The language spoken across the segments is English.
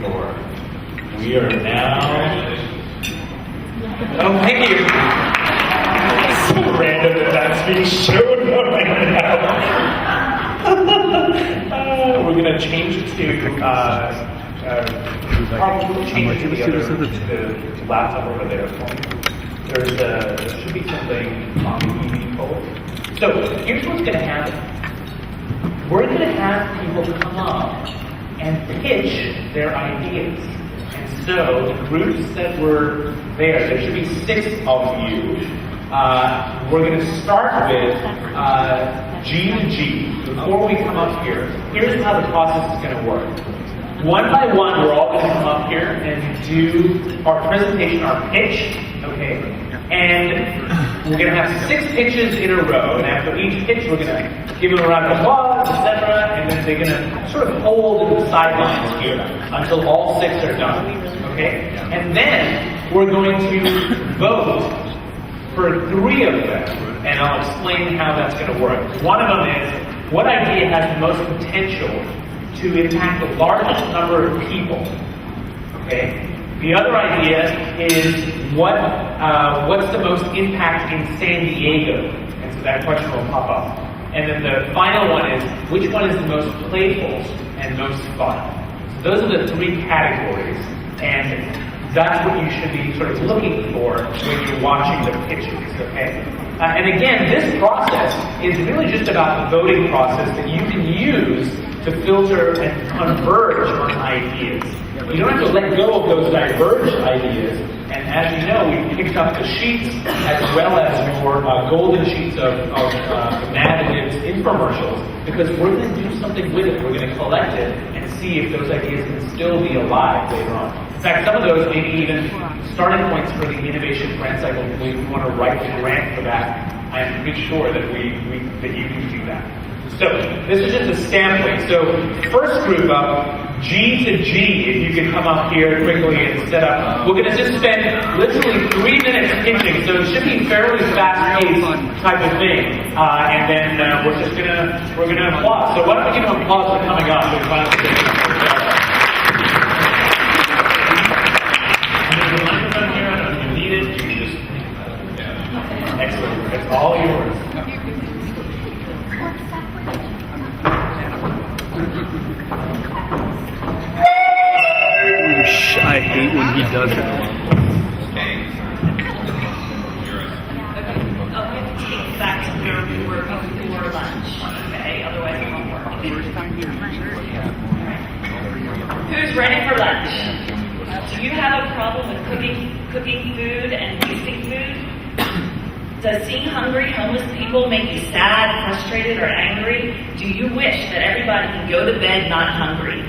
4. We are now... Oh, thank you. So random that that's being shown right now. We're going to change it to... probably change it to the laptop over there. There should be something on the EV pole. So here's what's going to happen. We're going to have people come up and pitch their ideas. And so the groups that were there should be 6 of you. We're going to start with G to G. Before we come up here, here's how the process is going to work. One by one, we're all going to come up here and do our presentation, our pitch, okay? And we're going to have 6 pitches in a row, and after each pitch, we're going to give them a round of applause, etc., and then they're going to sort of hold in the sidelines here until all 6 are done, okay? And then we're going to vote for 3 of them, and I'll explain how that's going to work. One of them is, what idea has the most potential to impact the largest number of people, okay? The other idea is what's the most impact in San Diego? And so that question will pop up. And then the final one is, which one is the most playful and most fun? So those are the 3 categories, and that's what you should be sort of looking for when you're watching the pitches, okay? And again, this process is really just about the voting process that you can use to filter and converge on ideas. You don't have to let go of those diverged ideas. And as you know, we picked up the sheets as well as your golden sheets of Mad Libs infomercials, because we're going to do something with it. We're going to collect it and see if those ideas can still be alive later on. In fact, some of those may be even starting points for the Innovation Grant Cycle. If we want to write the grant for that, I'm pretty sure that that you can do that. So this is just a sampling. So first group up, G to G, if you can come up here quickly and set up. We're going to just spend literally 3 minutes pitching, so it should be fairly fast-paced type of thing. And then we're gonna applaud. So why don't we give them applause for coming up? And there's a microphone here. I don't know if you need it. You can just excellent. It's all yours. I hate when he does it. Back to where we were before lunch, okay? Otherwise it won't work. Who's ready for lunch? Do you have a problem with cooking food and wasting food? Does seeing hungry homeless people make you sad, frustrated, or angry? Do you wish that everybody can go to bed not hungry?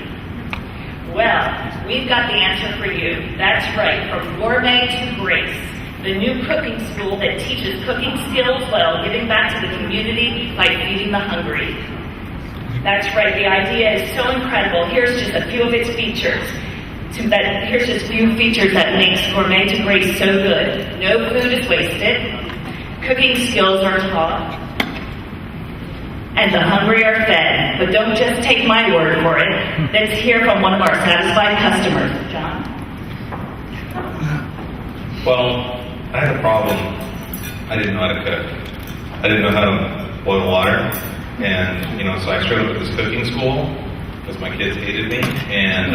Well, we've got the answer for you. That's right, from gourmet to grace, the new cooking school that teaches cooking skills while giving back to the community by feeding the hungry. That's right, the idea is so incredible. Here's just a few of its features. Here's just a few features that makes gourmet to grace so good. No food is wasted. Cooking skills are taught. And the hungry are fed. But don't just take my word for it. Let's hear from one of our satisfied customers. John? Well, I had a problem. I didn't know how to cook. I didn't know how to boil water. And, so I showed up at this cooking school because my kids hated me. And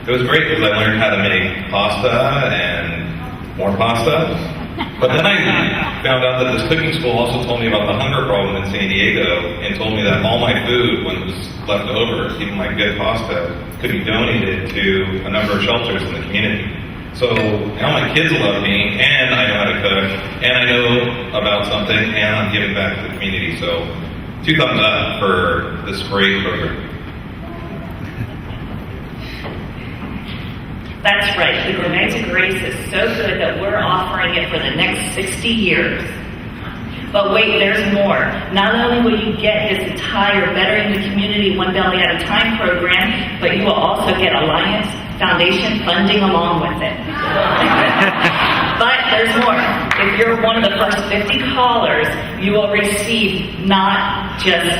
it was great because I learned how to make pasta and more pasta. But then I found out that this cooking school also told me about the hunger problem in San Diego and told me that all my food, when it was left over, even my good pasta, could be donated to a number of shelters in the community. So now my kids love me, and I know how to cook, and I know about something, and I'm giving back to the community. So 2 thumbs up for this great program. That's right, the Gourmet to Grace is so good that we're offering it for the next 60 years. But wait, there's more. Not only will you get this entire Bettering the Community One Belly at a Time program, but you will also get Alliance Foundation funding along with it. But there's more. If you're one of the first 50 callers, you will receive not just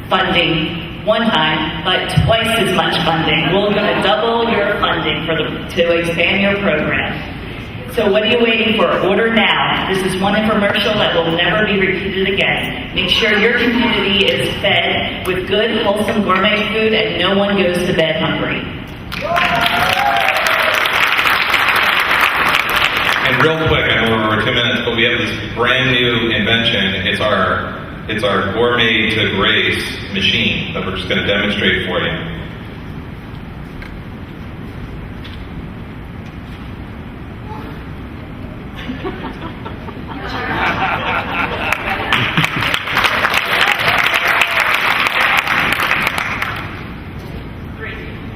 funding one time, but twice as much funding. We're going to double your funding to expand your program. So what are you waiting for? Order now. This is one infomercial that will never be repeated again. Make sure your community is fed with good, wholesome gourmet food and no one goes to bed hungry. And real quick, I know we're over 2 minutes, but we have this brand new invention. It's our gourmet to grace machine that we're just going to demonstrate for you.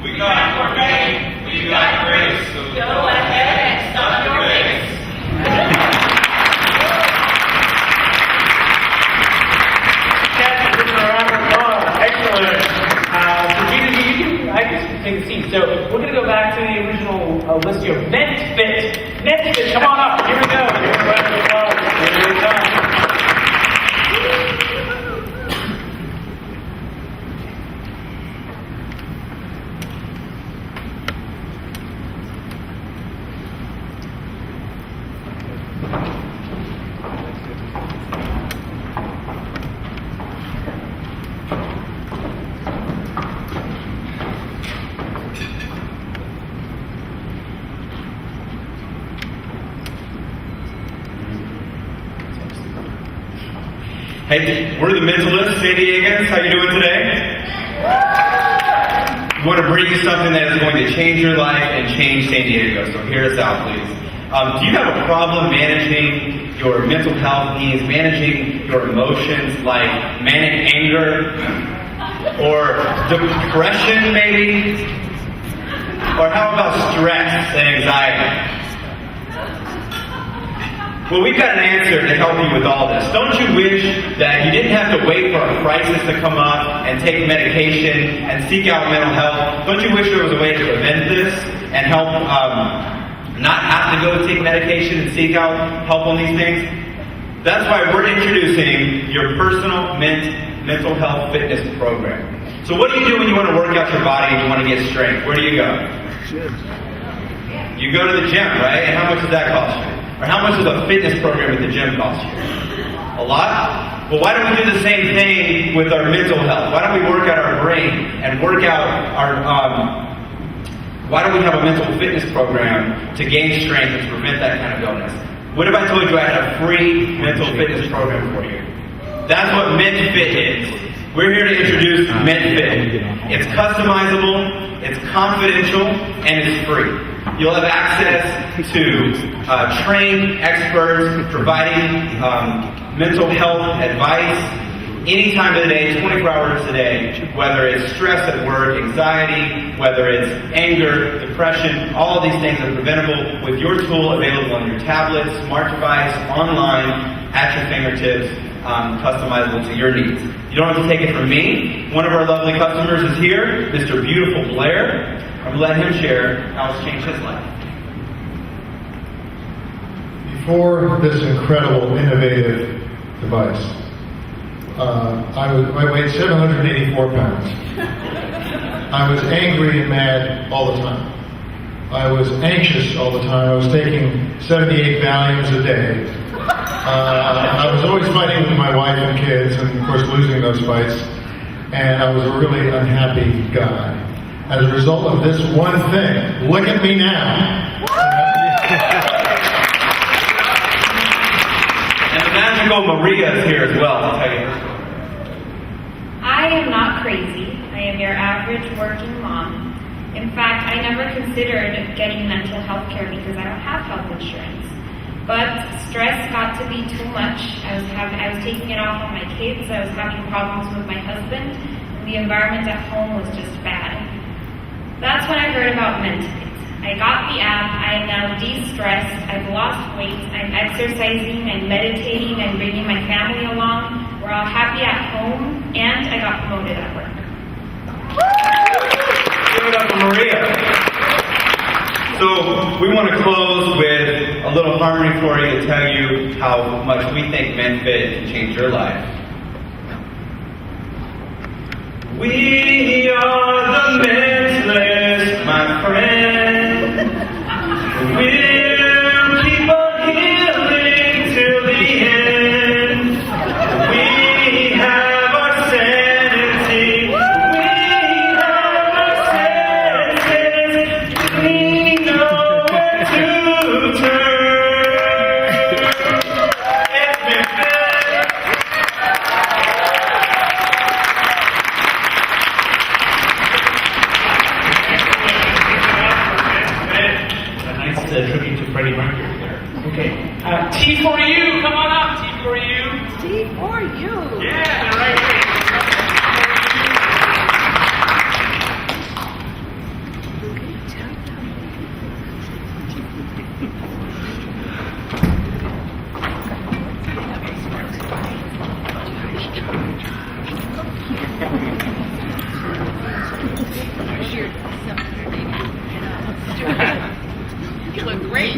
We got gourmet, we got grace. So Go ahead and stop your race. Kathy, this is a round of applause. Excellent. I guess you can take a seat. So we're going to go back to the original list here. MenFit. MenFit, come on up. Here we go. Here's a round of applause. Here we go. Hey, we're the Mentalists, San Diegans. How you doing today? We want to bring you something that is going to change your life and change San Diego. So hear us out, please. Do you have a problem managing your mental health needs, managing your emotions like manic anger or depression maybe? Or how about stress and anxiety? Well, we've got an answer to help you with all this. Don't you wish that you didn't have to wait for a crisis to come up and take medication and seek out mental health? Don't you wish there was a way to prevent this and help not have to go take medication and seek out help on these things? That's why we're introducing your personal mental health fitness program. So what do you do when you want to work out your body and you want to get strength? Where do you go? You go to the gym, right? And how much does that cost you? Or how much does a fitness program at the gym cost you? A lot? Well, why don't we do the same thing with our mental health? Why don't we work out our brain and work out our, why don't we have a mental fitness program to gain strength and to prevent that kind of illness? What if I told you I had a free mental fitness program for you? That's what MenFit is. We're here to introduce MenFit. It's customizable, it's confidential, and it's free. You'll have access to trained experts providing mental health advice any time of the day, 24 hours a day, whether it's stress at work, anxiety, whether it's anger, depression, all of these things are preventable with your tool available on your tablet, smart device, online, at your fingertips, customizable to your needs. You don't have to take it from me. One of our lovely customers is here, Mr. Beautiful Blair. I'm going to let him share how it's changed his life. Before this incredible, innovative device, I weighed 784 pounds. I was angry and mad all the time. I was anxious all the time. I was taking 78 Valiums a day. I was always fighting with my wife and kids, and of course losing those fights. And I was a really unhappy guy. As a result of this one thing, look at me now. And the magical Maria is here as well to tell you her story. I am not crazy. I am your average working mom. In fact, I never considered getting mental health care because I don't have health insurance. But stress got to be too much. I was taking it off on my kids. I was having problems with my husband. And the environment at home was just bad. That's when I heard about MenFit. I got the app. I am now de-stressed. I've lost weight. I'm exercising and meditating and bringing my family along. We're all happy at home, and I got promoted at work. Give it up for Maria. So we want to close with a little harmony for you to tell you how much we think MenFit can change your life. We are the men's list, my friend. We'll keep on healing till the end. We have our sanity. We have our senses. We know where to turn. It's Memphis. A nice tribute to Freddie Mercury there. Okay. T for you. Come on up. T for you. T for you. Yeah, right here. You look great.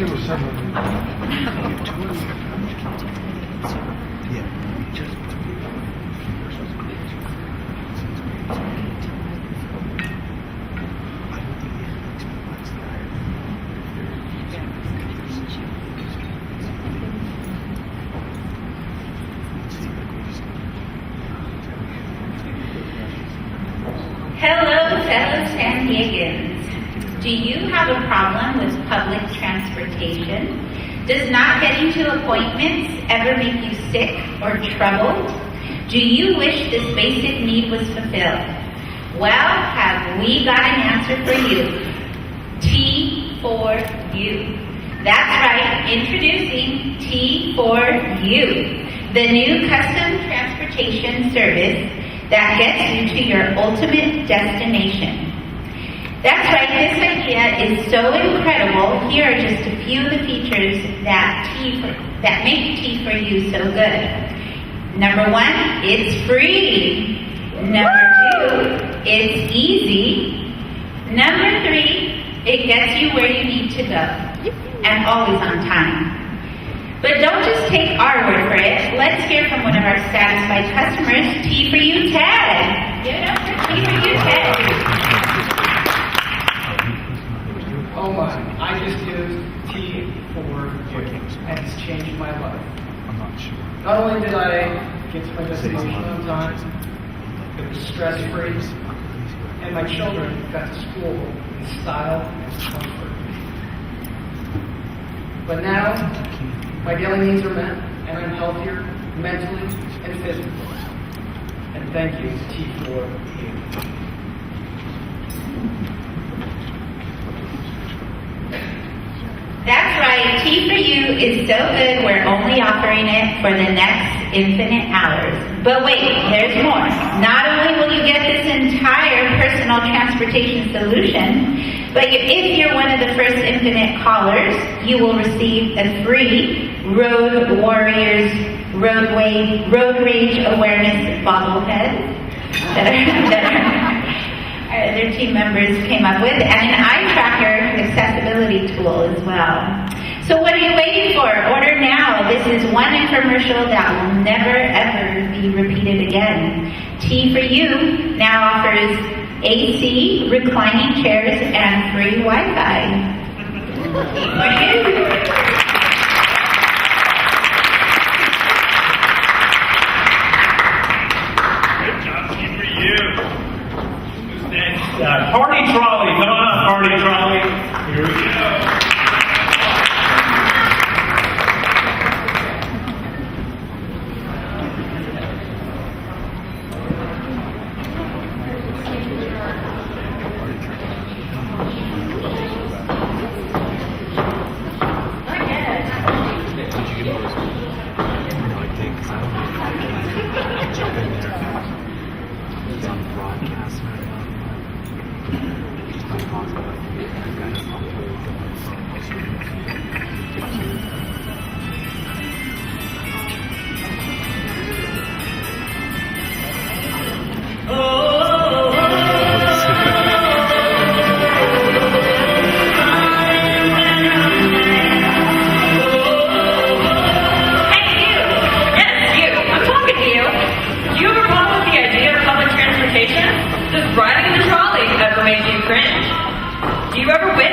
Hello, fellow San Diegans. Do you have a problem with public transportation? Does not getting to appointments ever make you sick or troubled? Do you wish this basic need was fulfilled? Well, have we got an answer for you? T for you. That's right, introducing T for you, the new custom transportation service that gets you to your ultimate destination. That's right, this idea is so incredible. Here are just a few of the features that make T for you so good. Number 1, it's free. Number 2, it's easy. Number 3, it gets you where you need to go, and always on time. But don't just take our word for it. Let's hear from one of our satisfied customers. T for you, Ted. Give it up for T for you, Ted. Oh my, I just used T for you, and it's changed my life. Not only did I get to my destination on time, it was stress-free, and my children got to school in style and comfort. But now, my daily needs are met, and I'm healthier mentally and physically. And thank you, T for you. That's right, T for you is so good we're only offering it for the next infinite hours. But wait, there's more. Not only will you get this entire personal transportation solution, but if you're one of the first infinite callers, you will receive a free Road Warriors Road Rage Awareness bobblehead that their team members came up with, and an eye tracker accessibility tool as well. So what are you waiting for? Order now. This is one infomercial that will never ever be repeated again. T for you now offers AC, reclining chairs, and free Wi-Fi. What do you? Party trolley, come on up, party trolley. Here we go.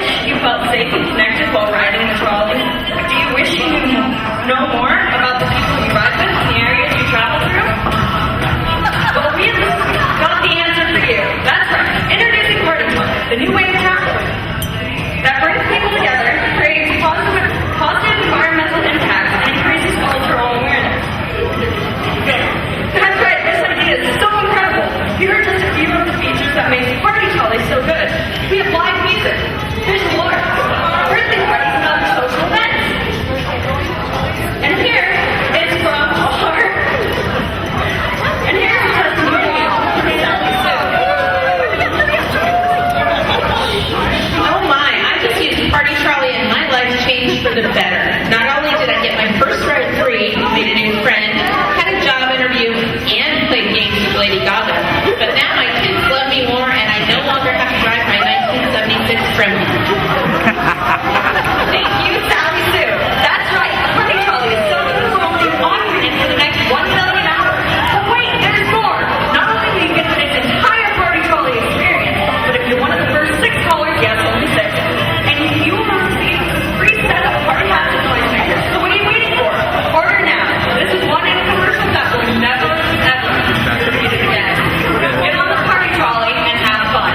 wish you felt safe and connected while riding the trolley? Do you wish you knew know more about the people you ride with and the areas you travel through? Well, we've got the answer for you. That's right. Introducing Party Trolley, the new way of traveling that brings people together, creates positive environmental impacts, and increases cultural awareness. That's right. This idea is so incredible. Here are just a few of the features that make Party Trolley so good. We have live music, visual arts, birthday parties, and other social events. And here is from our... And here's a testimonial from Sally Sue. Oh my, I just used Party Trolley and my life changed for the better. Not only did I get my first ride free, made a new friend, had a job interview, and played games with Lady Gaga, but now my kids love me more and I no longer have to drive my 1976 Tremor. Thank you, Sally Sue. That's right, Party Trolley is so cool and offering it for the next 1 million hours. But wait, there's more. Not only do you get this entire Party Trolley experience, but if you're one of the first 6 callers, yes, only 6, and you will receive a free set of party hats and noisemakers. So what are you waiting for? Order now. This is one in a commercial that will never, ever be repeated again. Get on the Party Trolley and have fun.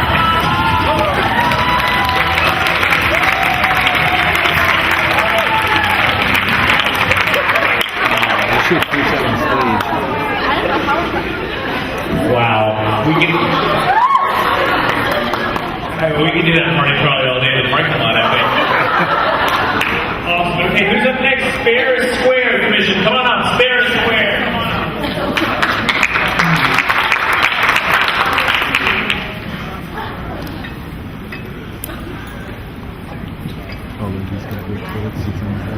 They should preach that on stage. Wow. We can do that Party Trolley all day in the parking lot, I think. Awesome. Okay, who's up next? Spare Square Commission. Come on up, Spare Square. Come on up. Oh, look, he's got good clothes. He's in there.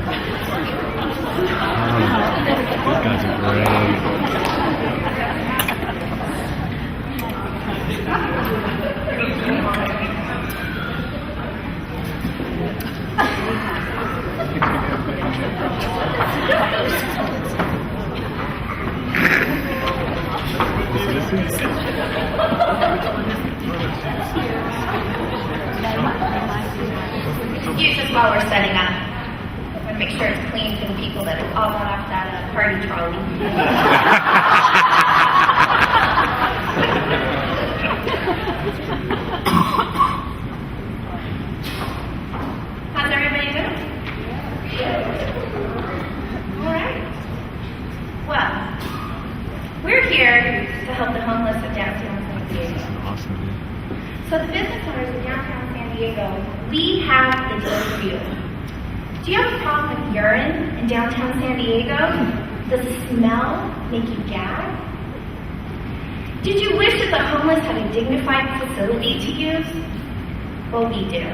These guys are great. Excuse us while we're setting up. I want to make sure it's clean for the people that all got off that party trolley. How's everybody doing? All right. Well, we're here to help the homeless of downtown San Diego. Awesome, dude. So the business owners of downtown San Diego, we have the deal for you. Do you have a problem with urine in downtown San Diego? Does the smell make you gag? Did you wish that the homeless had a dignified facility to use? Well, we do.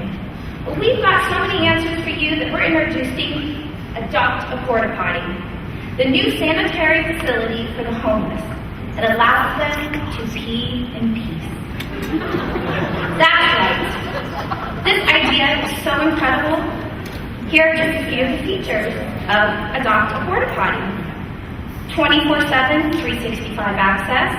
Well, we've got so many answers for you that we're introducing Adopt a Porta Potty, the new sanitary facility for the homeless that allows them to pee in peace. That's right. This idea is so incredible. Here are just a few of the features of Adopt a Porta Potty. 24/7, 365 access.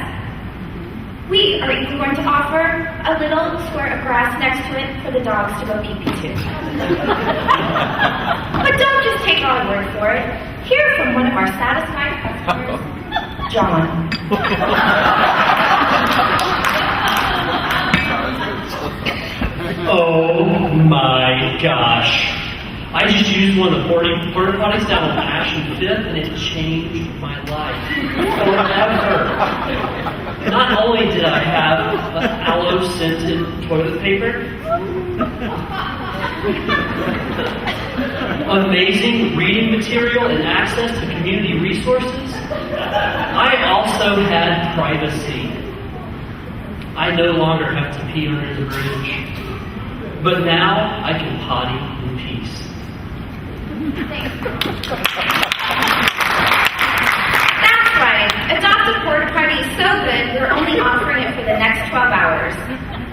We are even going to offer a little square of grass next to it for the dogs to go pee-pee to. But don't just take our word for it. Hear from one of our satisfied customers, John. Oh my gosh. I just used one of the porta potties down on Passion 5th and it changed my life. Forever. Not only did I have aloe scented toilet paper, amazing reading material and access to community resources, I also had privacy. I no longer have to pee under the bridge. But now I can potty in peace. That's right. Adopt a Porta Potty is so good, we're only offering it for the next 12 hours.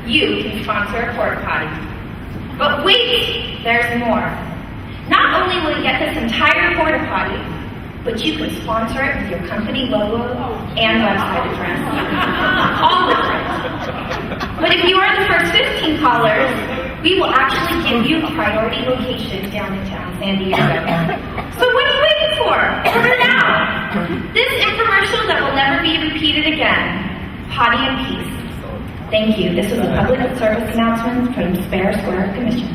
You can sponsor a porta potty. But wait, there's more. Not only will you get this entire porta potty, but you can sponsor it with your company logo and website address. All of it. But if you are the first 15 callers, we will actually give you a priority location downtown San Diego. So what are you waiting for? Order now. This infomercial that will never be repeated again. Potty and peace. Thank you. This was a public service announcement from Spare Square Commission.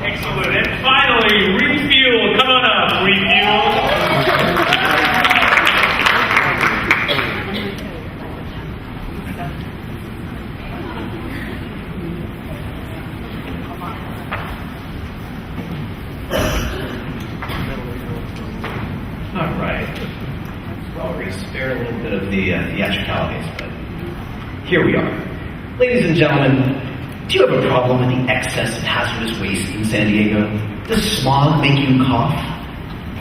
Excellent. And finally, refuel. Come on up, refuel. All right. Well, we're going to spare a little bit of the theatricalities, but here we are. Ladies and gentlemen, do you have a problem with the excess of hazardous waste in San Diego? Does smog make you cough?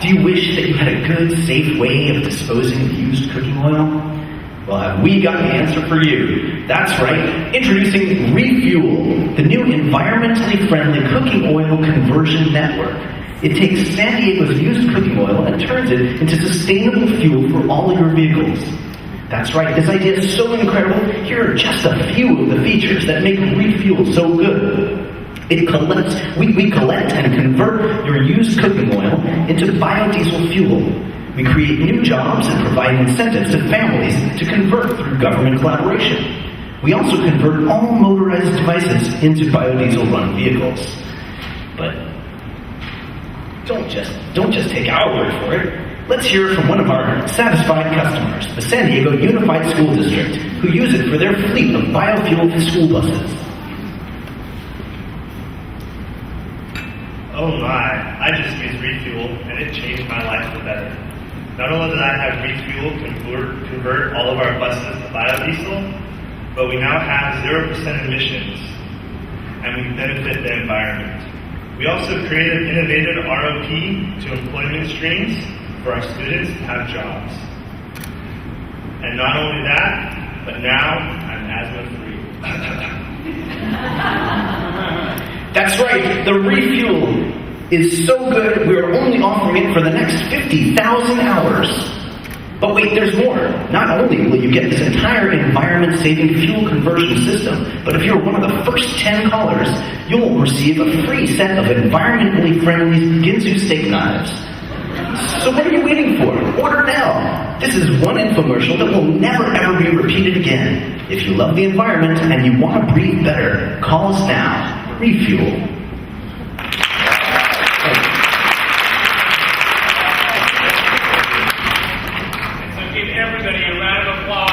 Do you wish that you had a good, safe way of disposing of used cooking oil? Well, have we got the answer for you? That's right. Introducing Refuel, the new environmentally friendly cooking oil conversion network. It takes San Diego's used cooking oil and turns it into sustainable fuel for all your vehicles. That's right, this idea is so incredible. Here are just a few of the features that make Refuel so good. We collect and convert your used cooking oil into biodiesel fuel. We create new jobs and provide incentives to families to convert through government collaboration. We also convert all motorized devices into biodiesel-run vehicles. But don't just take our word for it. Let's hear from one of our satisfied customers, the San Diego Unified School District, who use it for their fleet of biofuel school buses. Oh my, I just used Refuel and it changed my life for better. Not only did I have Refuel convert all of our buses to biodiesel, but we now have 0% emissions and we benefit the environment. We also created innovative ROP to employment streams for our students to have jobs. And not only that, but now I'm asthma-free. That's right, the Refuel is so good we're only offering it for the next 50,000 hours. But wait, there's more. Not only will you get this entire environment-saving fuel conversion system, but if you're one of the first 10 callers, you'll receive a free set of environmentally friendly Ginsu steak knives. So what are you waiting for? Order now. This is one infomercial that will never ever be repeated again. If you love the environment and you want to breathe better, call us now. Refuel. Everybody a round of applause.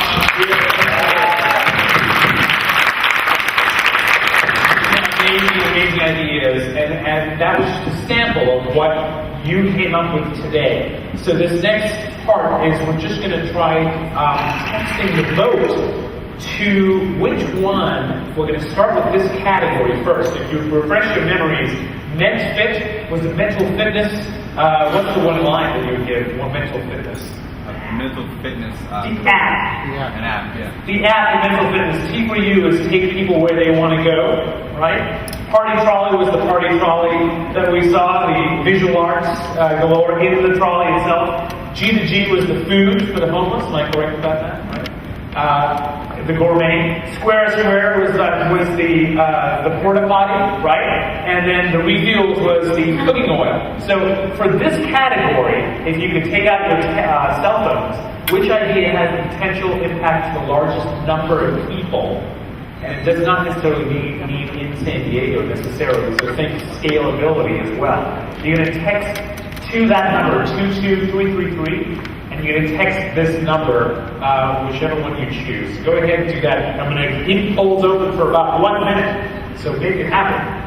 Amazing ideas, and that was just a sample of what you came up with today. So this next part is we're just going to try testing the vote to which one. We're going to start with this category first. If you refresh your memories, MenFit was the mental fitness. What's the one line that you would give? More mental fitness. Mental fitness. The app. An app, yeah. The app for mental fitness. T for you is take people where they want to go, right? Party trolley was the party trolley that we saw, the visual arts galore in the trolley itself. G to G was the food for the homeless. Am I correct about that? Right. The gourmet. Square Square was the porta potty, right? And then the Refuels was the cooking oil. So for this category, if you could take out your cell phones, which idea has the potential impact to the largest number of people? And it does not necessarily mean in San Diego necessarily. So think scalability as well. You're going to text to that number 22333. And you're going to text this number, whichever one you choose. Go ahead and do that. I'm going to keep polls open for about 1 minute, so make it happen.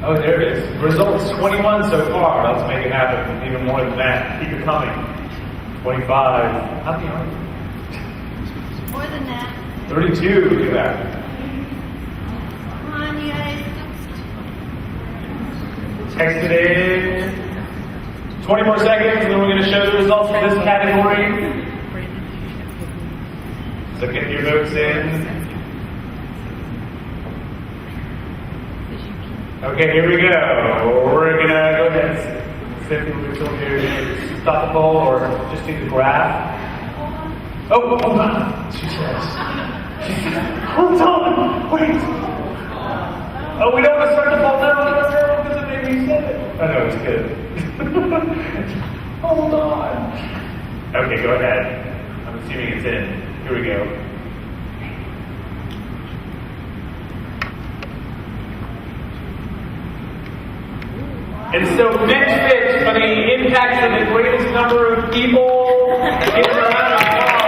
Oh, there it is. Results 21 so far. Let's make it happen. Even more than that. Keep it coming. 25. How many are you? More than that. 32. Look at that. Come on, you guys. Text it in. 20 more seconds, and then we're going to show the results of this category. So get your votes in. Okay, here we go. We're going to go ahead. Cynthia, we're still here. Stop the poll or just do the graph. Oh, hold on. She says. Hold on. Wait. Oh, we don't want to start the poll now because it made me say it. Oh, no, it's good. Hold on. Okay, go ahead. I'm assuming it's in. Here we go. And so next fit for the impact of the greatest number of people. Give a round of applause.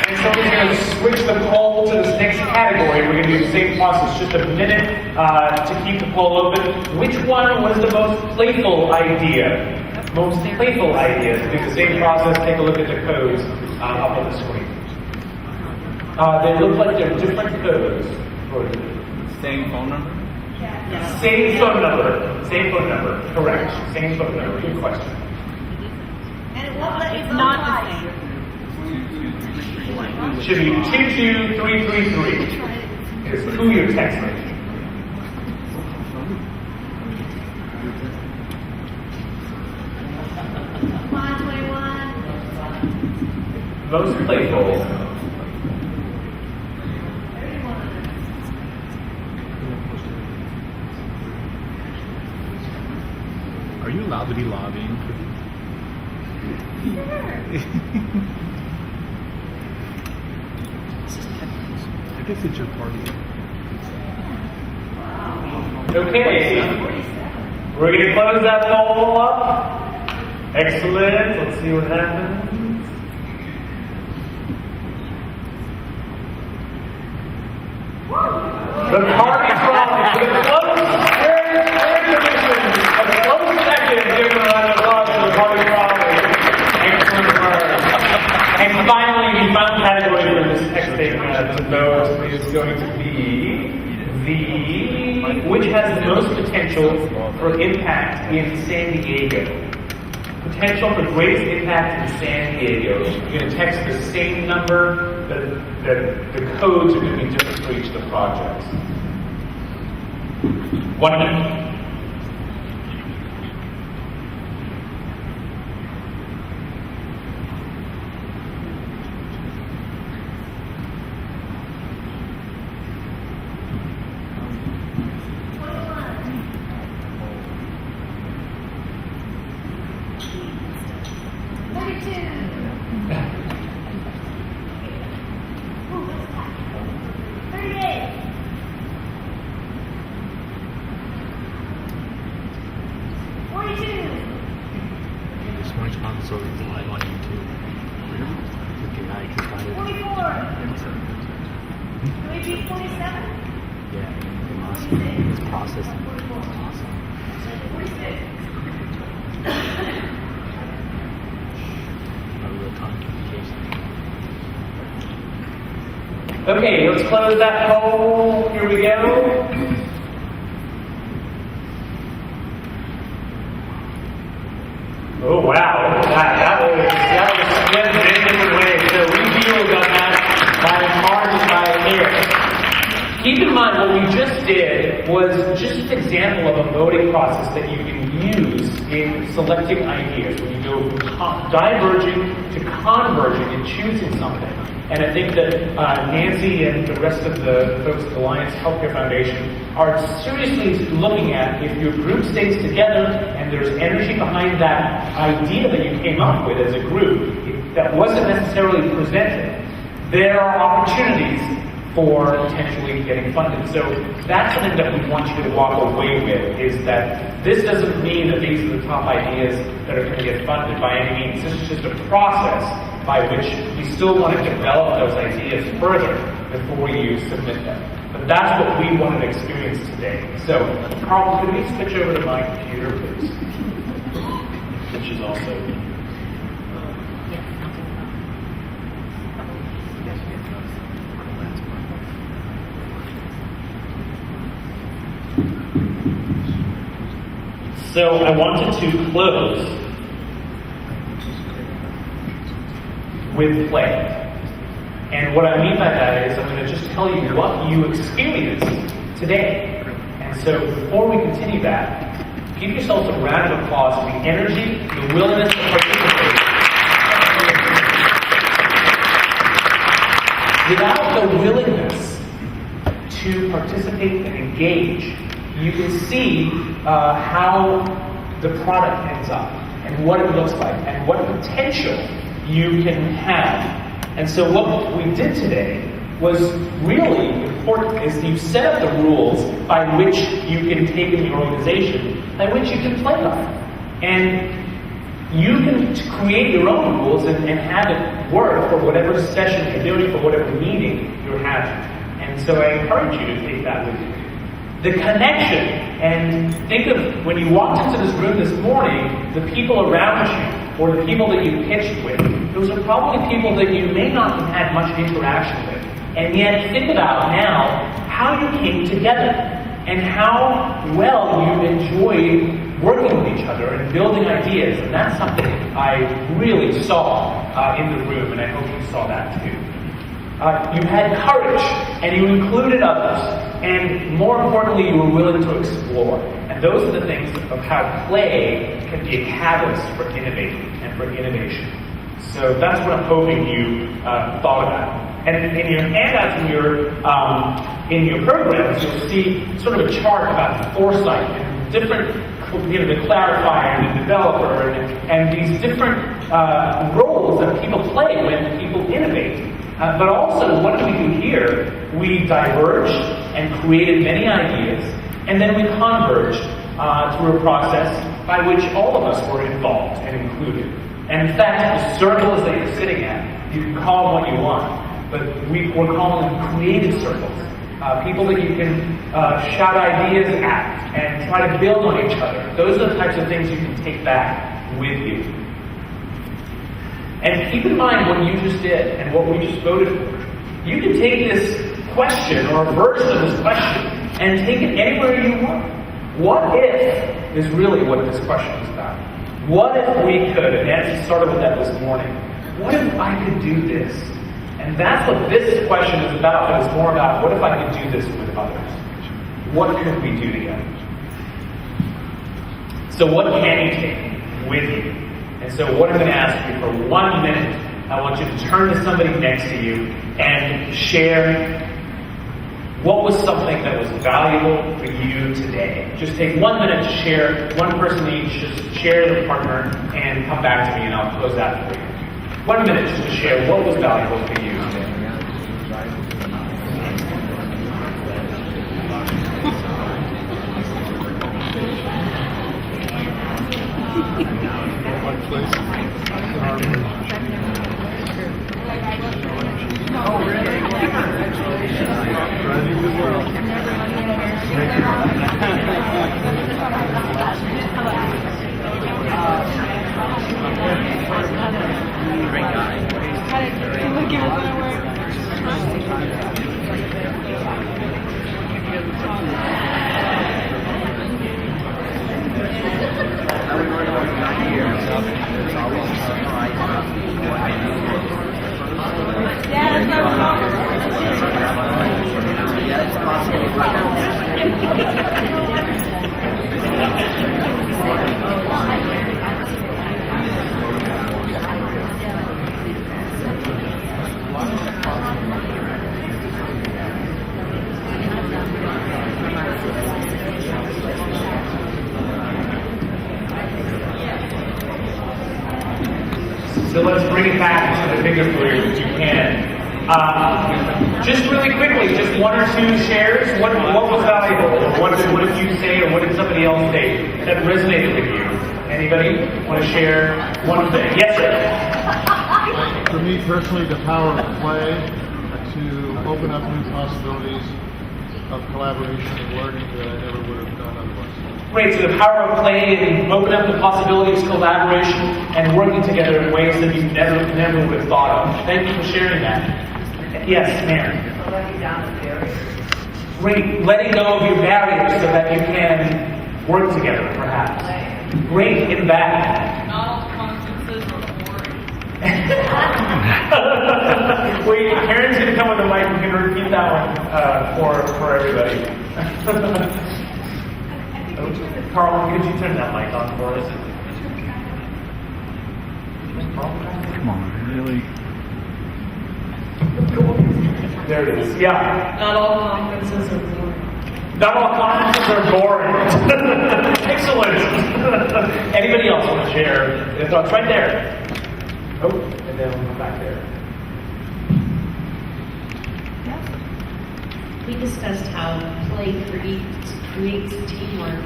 And so we're going to switch the poll to this next category. We're going to do the same process, just a minute to keep the poll open. Which one was the most playful idea? Most playful ideas. Do the same process. Take a look at the codes up on the screen. They look like they're different codes. Same phone number? Same phone number. Same phone number. Correct. Same phone number. Good question. And it won't let you vote twice. Should be 22333 is who you're texting. Come on, 21. Most playful. Are you allowed to be lobbying for these? I guess it's your party. Okay. We're going to close that poll up. Excellent. Let's see what happens. The party trolley for the close second. Give a round of applause for the party trolley. Excellent work. And finally, the final category for this next statement of the vote is going to be which has the most potential for impact in San Diego. Potential for greatest impact in San Diego. You're going to text the same number, the codes are going to be different for each of the projects. 1 minute. Okay, let's close that poll. Here we go. Oh wow, that was split in different ways. So we viewed on that by margin by here. Keep in mind what we just did was just an example of a voting process that you can use in selecting ideas. When you go from diverging to converging and choosing something. And I think that Nancy and the rest of the folks at the Alliance Healthcare Foundation are seriously looking at if your group stays together and there's energy behind that idea that you came up with as a group that wasn't necessarily presented, there are opportunities for potentially getting funded. So that's something that we want you to walk away with, is that this doesn't mean that these are the top ideas that are going to get funded by any means. This is just a process by which we still want to develop those ideas further before you submit them. But that's what we wanted to experience today. So, Carl, could we switch over to my computer, please? Which is also... So I wanted to close with play. And what I mean by that is I'm going to just tell you what you experienced today. And so before we continue that, give yourselves a round of applause for the energy, the willingness to participate. Without the willingness to participate and engage, you can see how the product ends up and what it looks like and what potential you can have. And so what we did today was really important is you set up the rules by which you can take in your organization, by which you can play by. And you can create your own rules and have it work for whatever session you're doing, for whatever meeting you're having. And so I encourage you to take that with you. The connection, and think of when you walked into this room this morning, the people around you, or the people that you pitched with, those are probably people that you may not have had much interaction with. And yet, think about now how you came together and how well you enjoyed working with each other and building ideas. And that's something I really saw in the room, and I hope you saw that too. You had courage, and you included others, and more importantly, you were willing to explore. And those are the things of how play can be a catalyst for innovating and for innovation. So that's what I'm hoping you thought about. And in your handouts in your programs, you'll see sort of a chart about foresight and different, the clarifier and the developer and these different roles that people play when people innovate. But also, what do we do here? We diverged and created many ideas, and then we converged through a process by which all of us were involved and included. And in fact, the circles that you're sitting at, you can call them what you want, but we're calling them creative circles. People that you can shout ideas at and try to build on each other. Those are the types of things you can take back with you. And keep in mind what you just did and what we just voted for. You can take this question or a version of this question and take it anywhere you want. What if is really what this question is about. What if we could, and Nancy started with that this morning, what if I could do this? And that's what this question is about, but it's more about what if I could do this with others? What could we do together? So what can you take with you? And so what I'm going to ask you for 1 minute, I want you to turn to somebody next to you and share what was something that was valuable for you today. Just take 1 minute to share, one person each, just share their partner, and come back to me and I'll close that for you. 1 minute just to share what was valuable for you today. So let's bring it back to the bigger group if you can. Just really quickly, just one or two shares. What was valuable? What did you say, or what did somebody else say that resonated with you? Anybody want to share one thing? Yes, sir. For me personally, the power of play to open up new possibilities of collaboration and learning that I never would have done otherwise. Great, so the power of play and open up the possibilities of collaboration and working together in ways that you never would have thought of. Thank you for sharing that. Yes, Mary. Letting down the barriers. Great, letting go of your barriers so that you can work together, perhaps. Great in the back. Not all conferences are boring. Wait, Karen's going to come with the mic and can repeat that one for everybody. Carl, could you turn that mic on for us? Come on, really? There it is. Yeah. Not all conferences are boring. Not all conferences are boring. Excellent. Anybody else want to share their thoughts? Right there. Oh, and then we'll come back there. We discussed how play creates teamwork.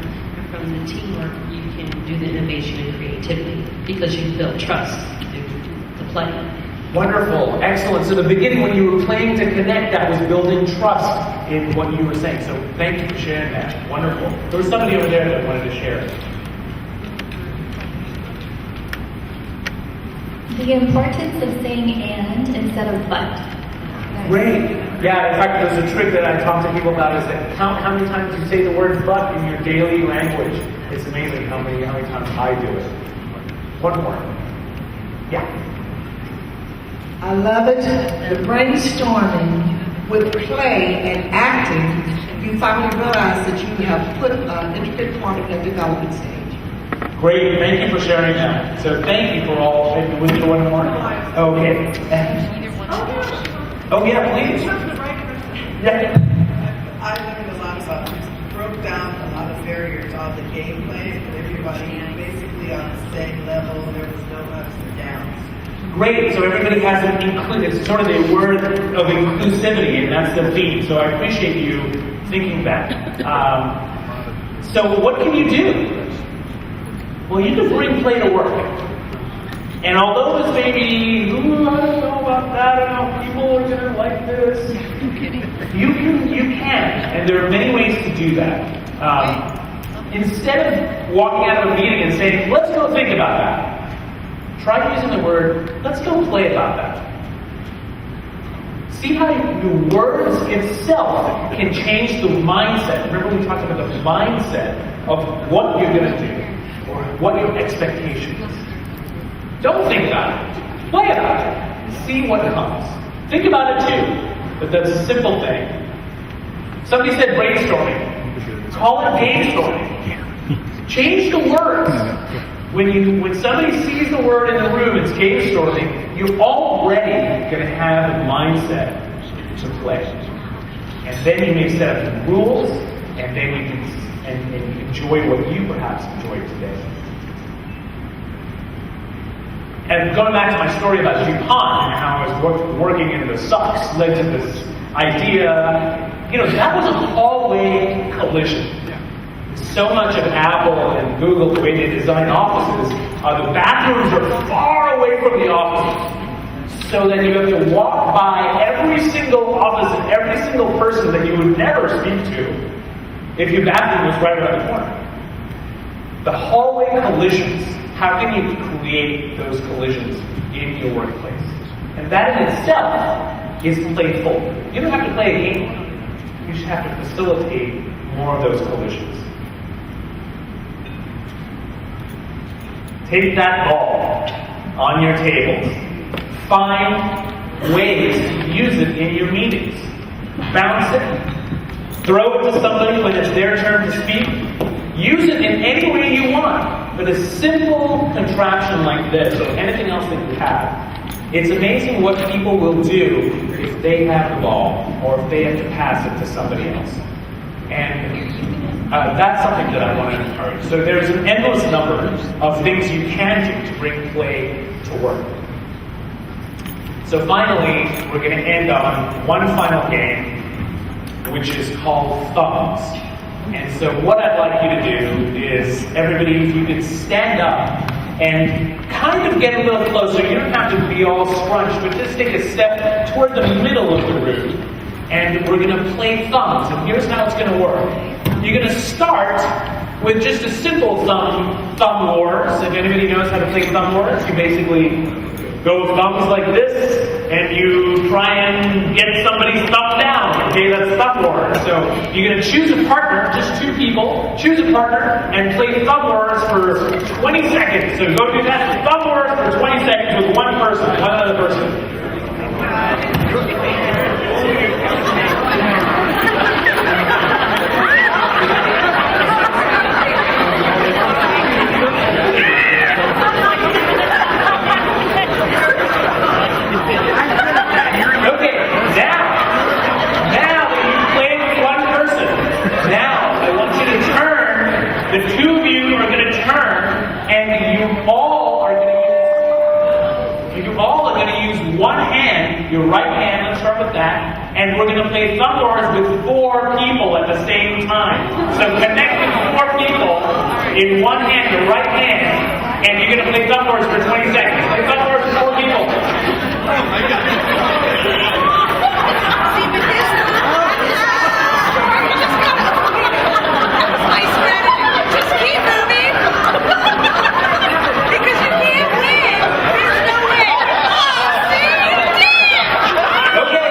From the teamwork, you can do the innovation and creativity because you build trust through the play. Wonderful. Excellent. So the beginning when you were playing to connect, that was building trust in what you were saying. So thank you for sharing that. Wonderful. There was somebody over there that wanted to share. The importance of saying and instead of but. Great. Yeah, in fact, there's a trick that I talk to people about is that count how many times you say the word but in your daily language. It's amazing how many times I do it. One more. Yeah. I love it. The brainstorming with play and acting, you finally realize that you have put an intricate part of that development stage. Great. Thank you for sharing that. So thank you for all. Maybe we do one more. Okay. Oh yeah, please. Yeah. I learned a lot about this. Broke down a lot of barriers on the gameplay, and everybody basically on the same level. There was no ups and downs. Great. So everybody has an it's sort of the word of inclusivity, and that's the theme. So I appreciate you thinking that. So what can you do? Well, you can bring play to work. And although it's maybe, I don't know about that, I don't know, people are going to like this. You can, and there are many ways to do that. Instead of walking out of a meeting and saying, let's go think about that, try using the word, let's go play about that. See how the words itself can change the mindset. Remember we talked about the mindset of what you're going to do, or what your expectation is. Don't think about it. Play about it. See what comes. Think about it too. But that's a simple thing. Somebody said brainstorming. Call it game storming. Change the words. When somebody sees the word in the room, it's game storming, you're already going to have a mindset to play. And then you may set up the rules, and then we can and enjoy what you perhaps enjoyed today. And going back to my story about DuPont and how I was working in the SOX led to this idea, that was a hallway collision. So much of Apple and Google, the way they design offices, the bathrooms are far away from the offices. So that you have to walk by every single office and every single person that you would never speak to if your bathroom was right around the corner. The hallway collisions. How can you create those collisions in your workplace? And that in itself is playful. You don't have to play a game. You just have to facilitate more of those collisions. Take that ball on your tables. Find ways to use it in your meetings. Bounce it. Throw it to somebody when it's their turn to speak. Use it in any way you want. But a simple contraption like this, or anything else that you have, it's amazing what people will do if they have the ball, or if they have to pass it to somebody else. And that's something that I want to encourage. So there's an endless number of things you can do to bring play to work. So finally, we're going to end on one final game, which is called Thumbs. And so what I'd like you to do is, everybody, if you could stand up and kind of get a little closer. You don't have to be all scrunched, but just take a step toward the middle of the room. And we're going to play thumbs. And here's how it's going to work. You're going to start with just a simple thumb wars. If anybody knows how to play thumb wars, you basically go thumbs like this, and you try and get somebody's thumb down. Okay, that's thumb wars. So you're going to choose a partner, just 2 people, choose a partner, and play thumb wars for 20 seconds. So go do that, thumb wars for 20 seconds with one person, one other person. Okay, now that you've played with one person, now I want you to turn. The 2 of you are going to turn, and you all are going to use one hand, your right hand. Let's start with that, and we're going to play thumb wars with 4 people at the same time. So connect with 4 people in one hand, your right hand, and you're going to play thumb wars for 20 seconds. Play thumb wars with 4 people. Just keep moving. Because you can't win. There's no way. Oh, see, you did. Okay,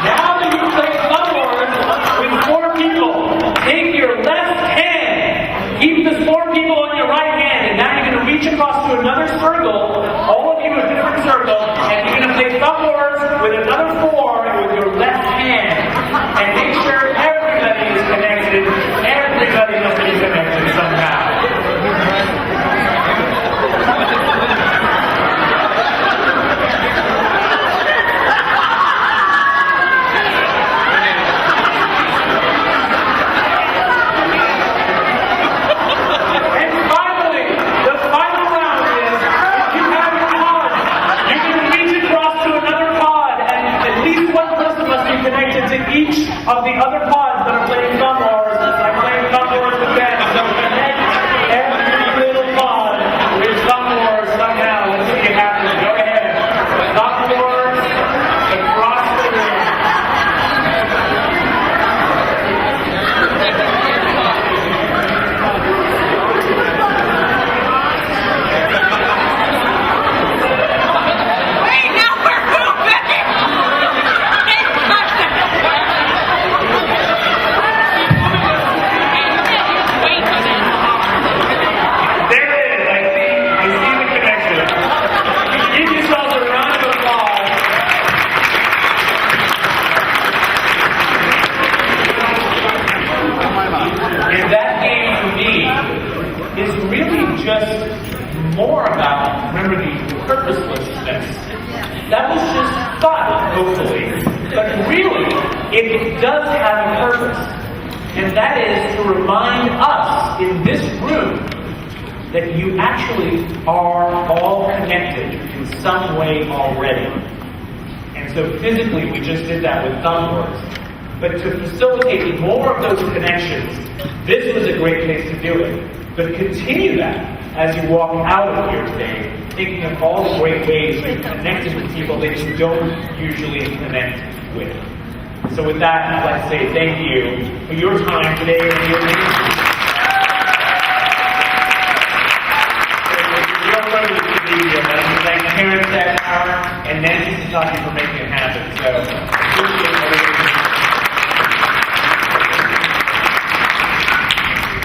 now that you've played thumb wars with 4 people, take your left hand, keep the 4 people on your right hand, and now you're going to reach across to another circle, all of you a different circle, and you're going to play thumb wars with another 4 with your left hand. And make sure everybody is connected. Everybody must be connected somehow. And finally, the final round is, you have your pod. You can reach across to another pod, and at least one person must be connected to each of the other pods that are playing thumb wars. I'm playing thumb wars with them. So connect every little pod with thumb wars somehow. Let's see it happen. Go ahead. Thumb wars across the room. Wait, now we're moving. There it is. I see the connection. Give yourselves a round of applause. And that game for me is really just more about, remember, the purposelessness. That was just fun, hopefully. But really, it does have a purpose. And that is to remind us in this room that you actually are all connected in some way already. And so physically, we just did that with thumb wars. But to facilitate more of those connections, this was a great place to do it. But continue that as you walk out of here today, thinking of all the great ways you've connected with people that you don't usually connect with. So with that, I'd like to say thank you for your time today and your leadership. It's a real privilege to be here. I'd like to thank Karen Stackhouse and Nancy Sasaki for making it happen. So appreciate everything.